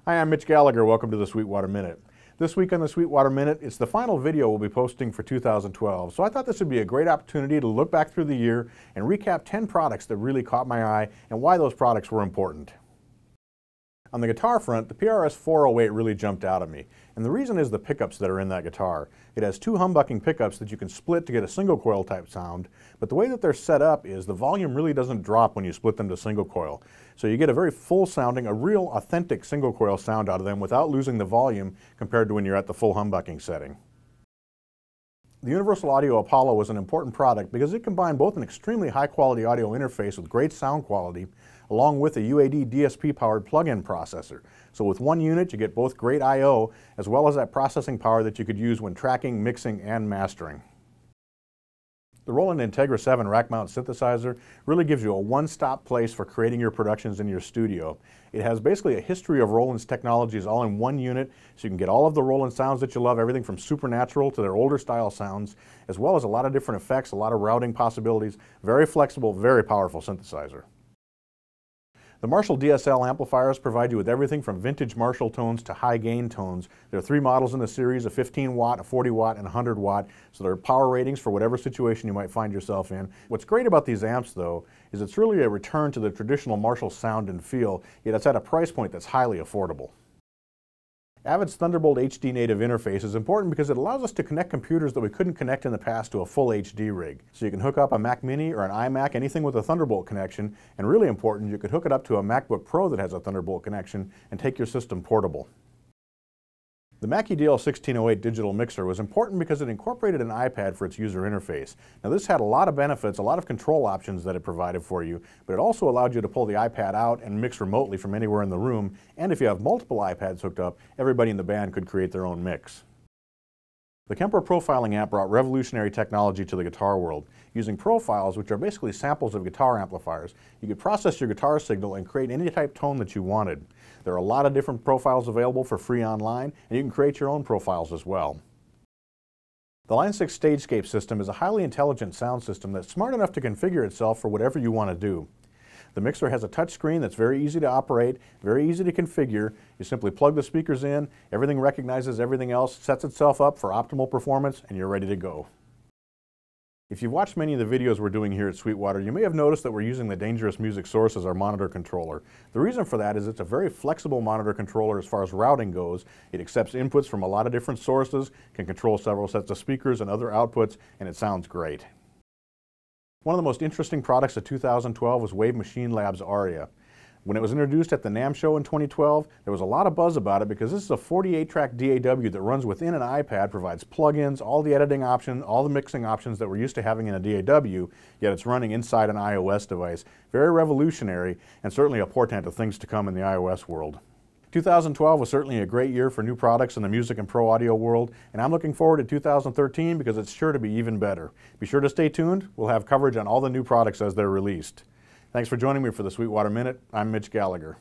Hi, I'm Mitch Gallagher. Welcome to the Sweetwater Minute. This week on the Sweetwater Minute, it's the final video we'll be posting for 2012, so I thought this would be a great opportunity to look back through the year and recap 10 products that really caught my eye and why those products were important. On the guitar front, the PRS 408 really jumped out at me, and the reason is the pickups that are in that guitar. It has two humbucking pickups that you can split to get a single coil type sound, but the way that they're set up is the volume really doesn't drop when you split them to single coil. So you get a very full sounding, a real authentic single coil sound out of them without losing the volume compared to when you're at the full humbucking setting. The Universal Audio Apollo was an important product because it combined both an extremely high-quality audio interface with great sound quality, along with a UAD DSP-powered plug-in processor. So with one unit, you get both great I/O, as well as that processing power that you could use when tracking, mixing, and mastering. The Roland Integra 7 rack-mount synthesizer really gives you a one-stop place for creating your productions in your studio. It has basically a history of Roland's technologies all in one unit, so you can get all of the Roland sounds that you love, everything from supernatural to their older style sounds, as well as a lot of different effects, a lot of routing possibilities. Very flexible, very powerful synthesizer. The Marshall DSL amplifiers provide you with everything from vintage Marshall tones to high gain tones. There are 3 models in the series, a 15 watt, a 40 watt, and a 100 watt, so there are power ratings for whatever situation you might find yourself in. What's great about these amps though, is it's really a return to the traditional Marshall sound and feel, yet it's at a price point that's highly affordable. Avid's Thunderbolt HD native interface is important because it allows us to connect computers that we couldn't connect in the past to a full HD rig. So you can hook up a Mac Mini or an iMac, anything with a Thunderbolt connection, and really important, you could hook it up to a MacBook Pro that has a Thunderbolt connection and take your system portable. The Mackie DL1608 digital mixer was important because it incorporated an iPad for its user interface. Now this had a lot of benefits, a lot of control options that it provided for you, but it also allowed you to pull the iPad out and mix remotely from anywhere in the room, and if you have multiple iPads hooked up, everybody in the band could create their own mix. The Kemper Profiling app brought revolutionary technology to the guitar world. Using profiles, which are basically samples of guitar amplifiers, you could process your guitar signal and create any type tone that you wanted. There are a lot of different profiles available for free online, and you can create your own profiles as well. The Line 6 StageScape system is a highly intelligent sound system that's smart enough to configure itself for whatever you want to do. The mixer has a touch screen that's very easy to operate, very easy to configure. You simply plug the speakers in, everything recognizes everything else, sets itself up for optimal performance, and you're ready to go. If you've watched many of the videos we're doing here at Sweetwater, you may have noticed that we're using the Dangerous Music Source as our monitor controller. The reason for that is it's a very flexible monitor controller as far as routing goes. It accepts inputs from a lot of different sources, can control several sets of speakers and other outputs, and it sounds great. One of the most interesting products of 2012 was Wave Machine Labs Aria. When it was introduced at the NAMM show in 2012, there was a lot of buzz about it because this is a 48-track DAW that runs within an iPad, provides plugins, all the editing options, all the mixing options that we're used to having in a DAW, yet it's running inside an iOS device. Very revolutionary, and certainly a portent of things to come in the iOS world. 2012 was certainly a great year for new products in the music and pro audio world, and I'm looking forward to 2013 because it's sure to be even better. Be sure to stay tuned. We'll have coverage on all the new products as they're released. Thanks for joining me for the Sweetwater Minute. I'm Mitch Gallagher.